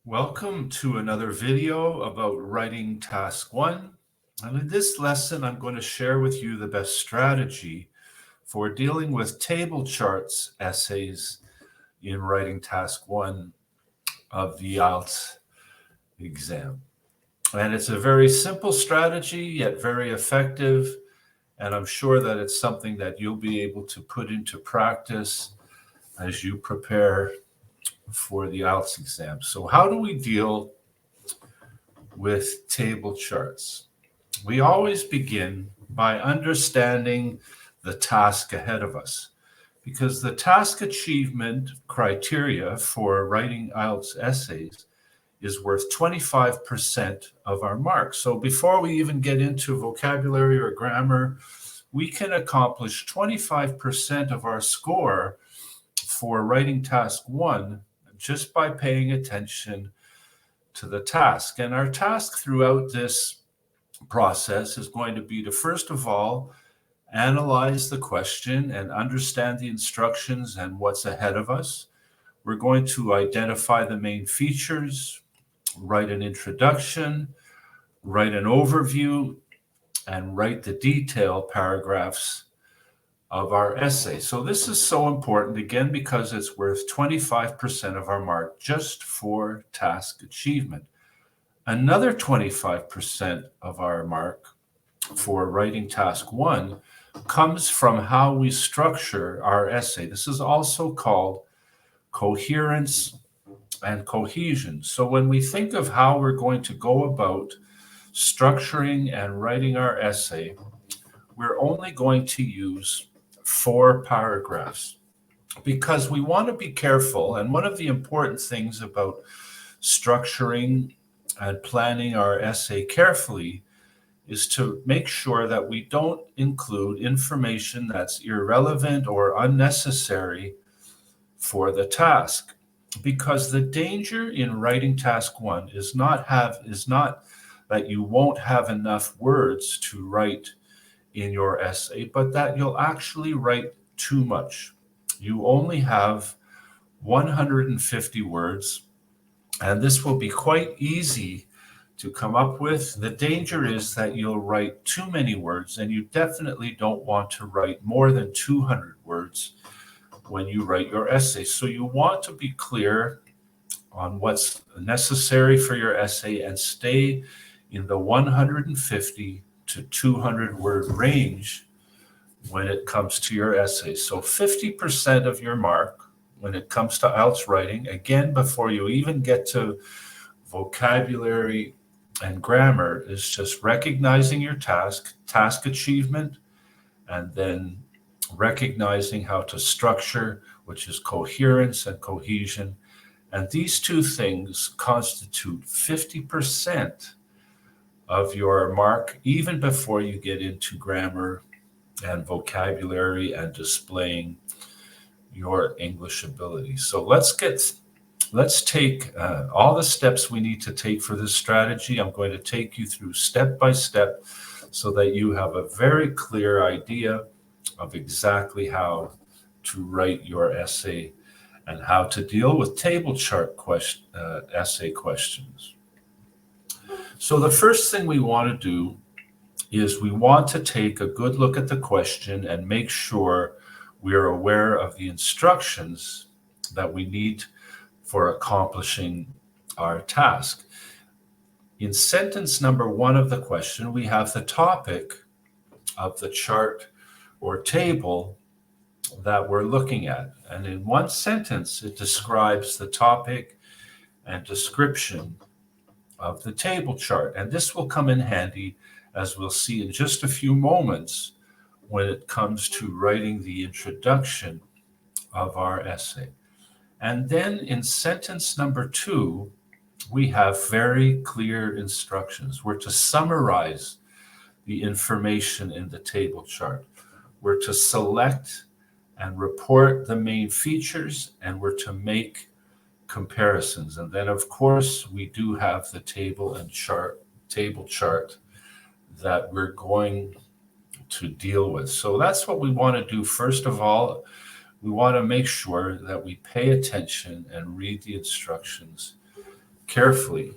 Welcome to another video about writing task 1. And in this lesson, I'm going to share with you the best strategy for dealing with table charts essays in writing task 1 of the IELTS exam. And it's a very simple strategy, yet very effective. And I'm sure that it's something that you'll be able to put into practice as you prepare for the IELTS exam. So how do we deal with table charts? We always begin by understanding the task ahead of us, because the task achievement criteria for writing IELTS essays is worth 25% of our mark. So before we even get into vocabulary or grammar, we can accomplish 25% of our score for writing task 1 just by paying attention to the task. And our task throughout this process is going to be to, first of all, analyze the question and understand the instructions and what's ahead of us. We're going to identify the main features, write an introduction, write an overview, and write the detail paragraphs of our essay. So this is so important, again, because it's worth 25% of our mark just for task achievement. Another 25% of our mark for writing task 1 comes from how we structure our essay. This is also called coherence and cohesion. So when we think of how we're going to go about structuring and writing our essay, we're only going to use 4 paragraphs because we want to be careful. And one of the important things about structuring and planning our essay carefully is to make sure that we don't include information that's irrelevant or unnecessary for the task. Because the danger in writing task 1 is not that you won't have enough words to write in your essay, but that you'll actually write too much. You only have 150 words, and this will be quite easy to come up with. The danger is that you'll write too many words, and you definitely don't want to write more than 200 words when you write your essay. So you want to be clear on what's necessary for your essay and stay in the 150 to 200 word range when it comes to your essay. So 50% of your mark when it comes to IELTS writing, again, before you even get to vocabulary and grammar, is just recognizing your task achievement, and then recognizing how to structure, which is coherence and cohesion. And these two things constitute 50% of your mark, even before you get into grammar and vocabulary and displaying your English ability. So let's take all the steps we need to take for this strategy. I'm going to take you through step by step so that you have a very clear idea of exactly how to write your essay and how to deal with table chart essay questions. So the first thing we want to do is we want to take a good look at the question and make sure we're aware of the instructions that we need for accomplishing our task. In sentence number 1 of the question, we have the topic of the chart or table that we're looking at. And in one sentence, it describes the topic and description of the table chart. And this will come in handy, as we'll see in just a few moments, when it comes to writing the introduction of our essay. And then in sentence number 2, we have very clear instructions. We're to summarize the information in the table chart. We're to select and report the main features, and we're to make comparisons. And then, of course, we do have the table chart that we're going to deal with. So that's what we want to do. First of all, we want to make sure that we pay attention and read the instructions carefully.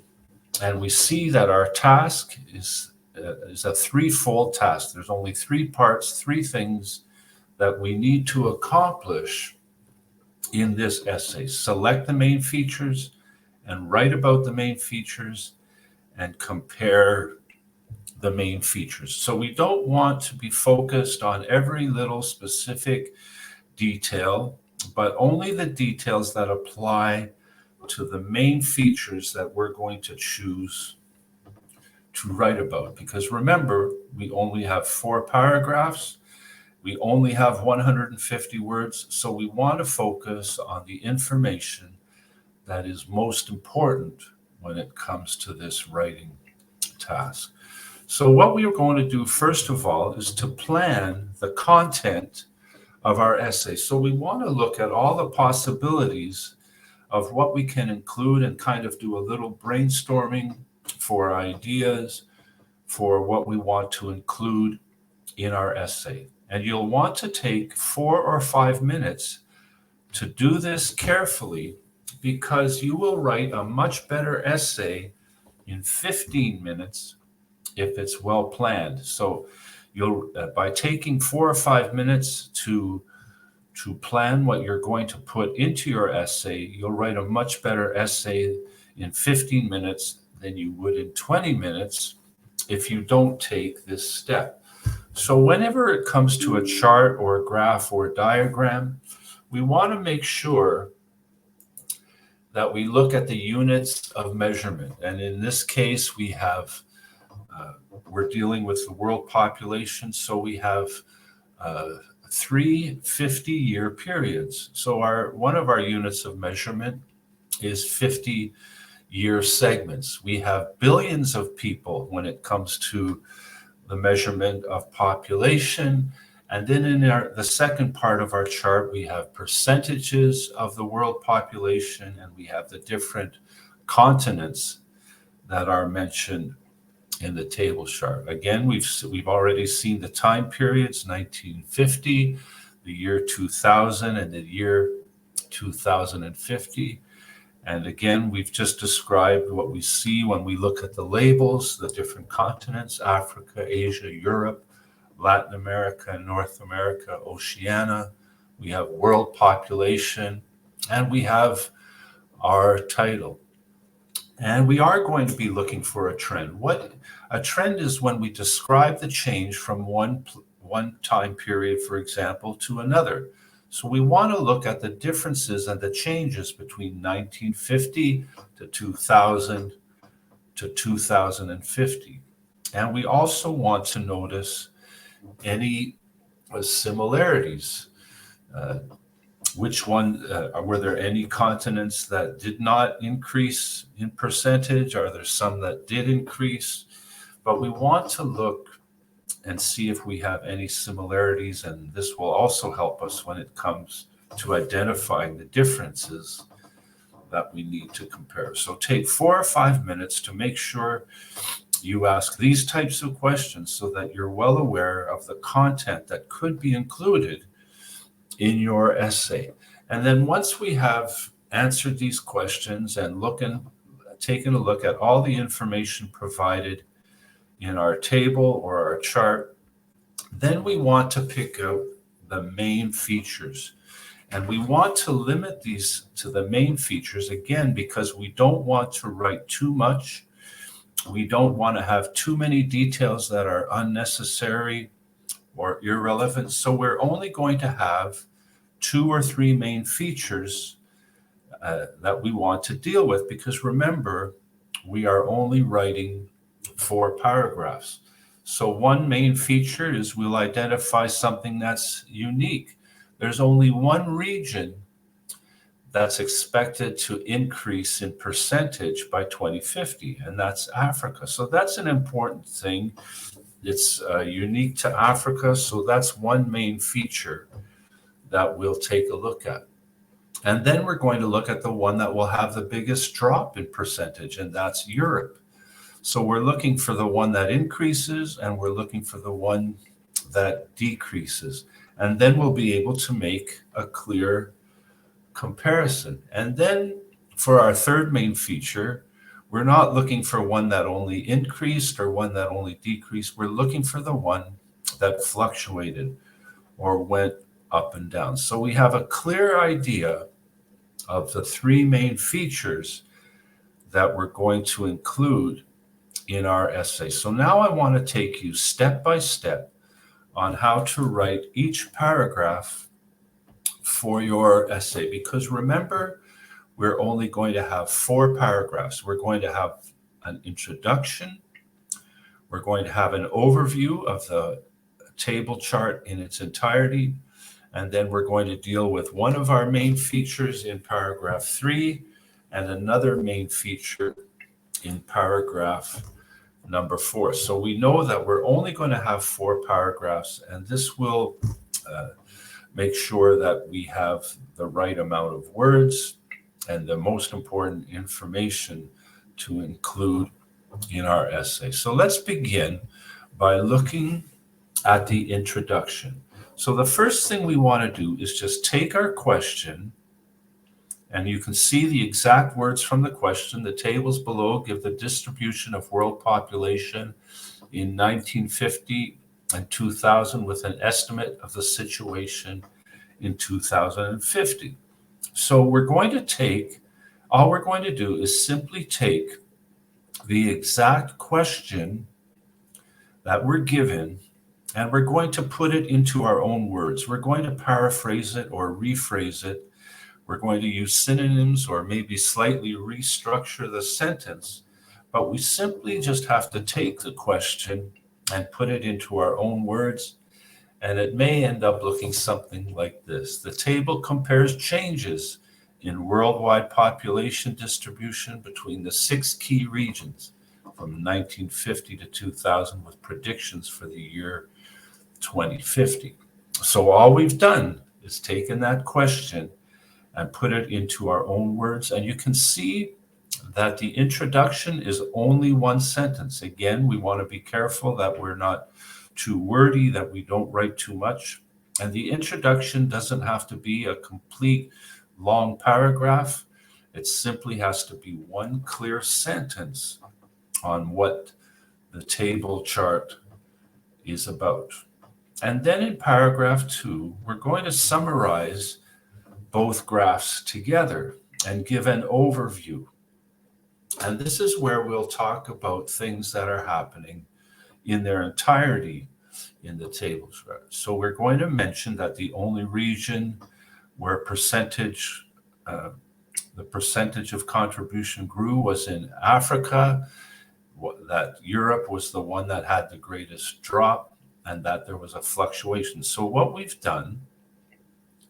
And we see that our task is a threefold task. There's only three parts, three things that we need to accomplish in this essay. Select the main features and write about the main features and compare the main features. So we don't want to be focused on every little specific detail, but only the details that apply to the main features that we're going to choose to write about. Because remember, we only have 4 paragraphs. We only have 150 words. So we want to focus on the information that is most important when it comes to this writing task. So what we are going to do first of all is to plan the content of our essay. So we want to look at all the possibilities of what we can include and kind of do a little brainstorming for ideas for what we want to include in our essay. And you'll want to take 4 or 5 minutes to do this carefully, because you will write a much better essay in 15 minutes if it's well planned. So you'll by taking 4 or 5 minutes to plan what you're going to put into your essay, you'll write a much better essay in 15 minutes than you would in 20 minutes if you don't take this step. So whenever it comes to a chart or a graph or a diagram, we want to make sure that we look at the units of measurement. And in this case, we're dealing with the world population, so we have 3 50-year periods. So one of our units of measurement is 50-year segments. We have billions of people when it comes to the measurement of population. And then in the second part of our chart, we have percentages of the world population, and we have the different continents that are mentioned in the table chart. Again, we've already seen the time periods: 1950, the year 2000, and the year 2050. And again, we've just described what we see when we look at the labels, the different continents: Africa, Asia, Europe, Latin America, North America, Oceania. We have world population, and we have our title. And we are going to be looking for a trend. What a trend is when we describe the change from one time period, for example, to another. So we want to look at the differences and the changes between 1950 to 2000 to 2050. And we also want to notice any similarities. Were there any continents that did not increase in percentage? Are there some that did increase? But we want to look and see if we have any similarities, and this will also help us when it comes to identifying the differences that we need to compare. So take 4 or 5 minutes to make sure you ask these types of questions so that you're well aware of the content that could be included in your essay. And then once we have answered these questions and taken a look at all the information provided in our table or our chart, then we want to pick out the main features. And we want to limit these to the main features, again, because we don't want to write too much. We don't want to have too many details that are unnecessary or irrelevant. So we're only going to have 2 or 3 main features that we want to deal with, because remember, we are only writing 4 paragraphs. So one main feature is we'll identify something that's unique. There's only one region that's expected to increase in percentage by 2050, and that's Africa. So that's an important thing. It's unique to Africa, so that's one main feature that we'll take a look at. And then we're going to look at the one that will have the biggest drop in percentage, and that's Europe. So we're looking for the one that increases, and we're looking for the one that decreases. And then we'll be able to make a clear comparison. And then for our third main feature, we're not looking for one that only increased or one that only decreased. We're looking for the one that fluctuated or went up and down. So we have a clear idea of the three main features that we're going to include in our essay. So now I want to take you step by step on how to write each paragraph for your essay, because remember, we're only going to have 4 paragraphs. We're going to have an introduction, we're going to have an overview of the table chart in its entirety, and then we're going to deal with one of our main features in paragraph 3 and another main feature in paragraph number 4. So we know that we're only going to have 4 paragraphs, and this will make sure that we have the right amount of words and the most important information to include in our essay. So let's begin by looking at the introduction. So the first thing we want to do is just take our question, and you can see the exact words from the question. The tables below give the distribution of world population in 1950 and 2000 with an estimate of the situation in 2050. So we're going to take, all we're going to do is simply take the exact question that we're given, and we're going to put it into our own words. We're going to paraphrase it or rephrase it. We're going to use synonyms or maybe slightly restructure the sentence, but we simply just have to take the question and put it into our own words, and it may end up looking something like this. The table compares changes in worldwide population distribution between the 6 key regions from 1950 to 2000 with predictions for the year 2050. So all we've done is taken that question and put it into our own words. And you can see that the introduction is only one sentence. Again, we want to be careful that we're not too wordy, that we don't write too much. And the introduction doesn't have to be a complete long paragraph. It simply has to be one clear sentence on what the table chart is about. And then in paragraph 2, we're going to summarize both graphs together and give an overview. And this is where we'll talk about things that are happening in their entirety in the table chart. So we're going to mention that the only region where the percentage of contribution grew was in Africa, that Europe was the one that had the greatest drop, and that there was a fluctuation. So what we've done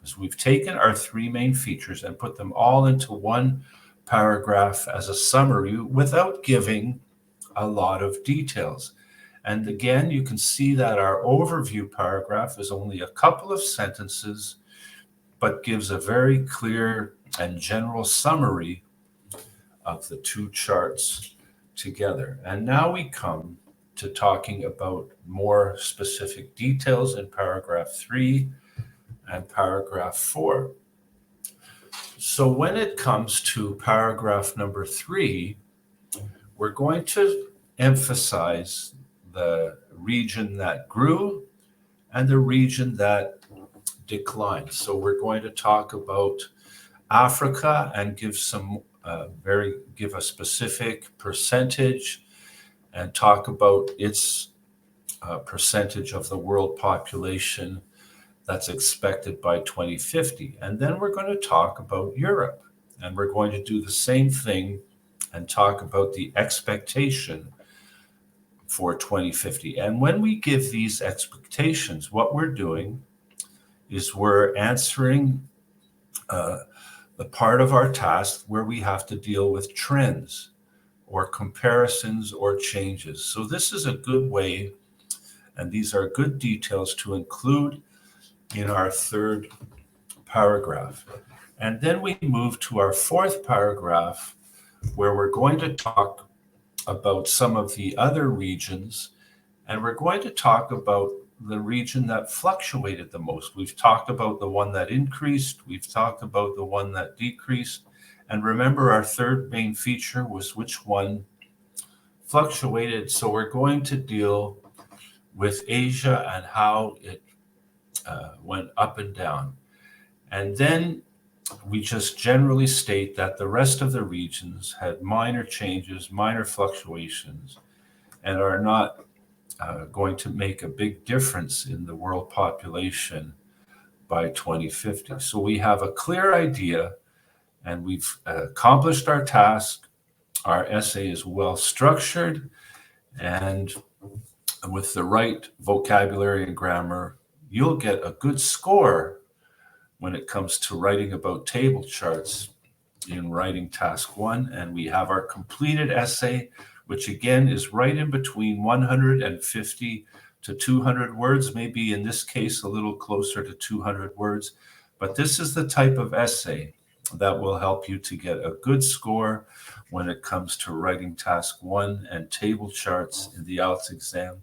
is we've taken our 3 main features and put them all into one paragraph as a summary without giving a lot of details. And again, you can see that our overview paragraph is only a couple of sentences, but gives a very clear and general summary of the 2 charts together. And now we come to talking about more specific details in paragraph 3 and paragraph 4. So when it comes to paragraph number 3, we're going to emphasize the region that grew and the region that declined. So we're going to talk about Africa and give a specific percentage and talk about its percentage of the world population that's expected by 2050. And then we're going to talk about Europe, and we're going to do the same thing and talk about the expectation for 2050. And when we give these expectations, what we're doing is we're answering the part of our task where we have to deal with trends or comparisons or changes. So this is a good way, and these are good details to include in our 3rd paragraph. And then we move to our 4th paragraph, where we're going to talk about some of the other regions, and we're going to talk about the region that fluctuated the most. We've talked about the one that increased, we've talked about the one that decreased, And remember, our third main feature was which one fluctuated. So we're going to deal with Asia and how it went up and down. And then we just generally state that the rest of the regions had minor changes, minor fluctuations, and are not going to make a big difference in the world population by 2050. So we have a clear idea and we've accomplished our task. Our essay is well structured, and with the right vocabulary and grammar, you'll get a good score when it comes to writing about table charts in writing task 1. And we have our completed essay, which again is right in between 150 to 200 words, maybe in this case a little closer to 200 words. But this is the type of essay that will help you to get a good score when it comes to writing task 1 and table charts in the IELTS exam.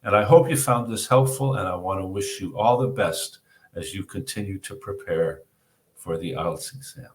And I hope you found this helpful, and I want to wish you all the best as you continue to prepare for the IELTS exam.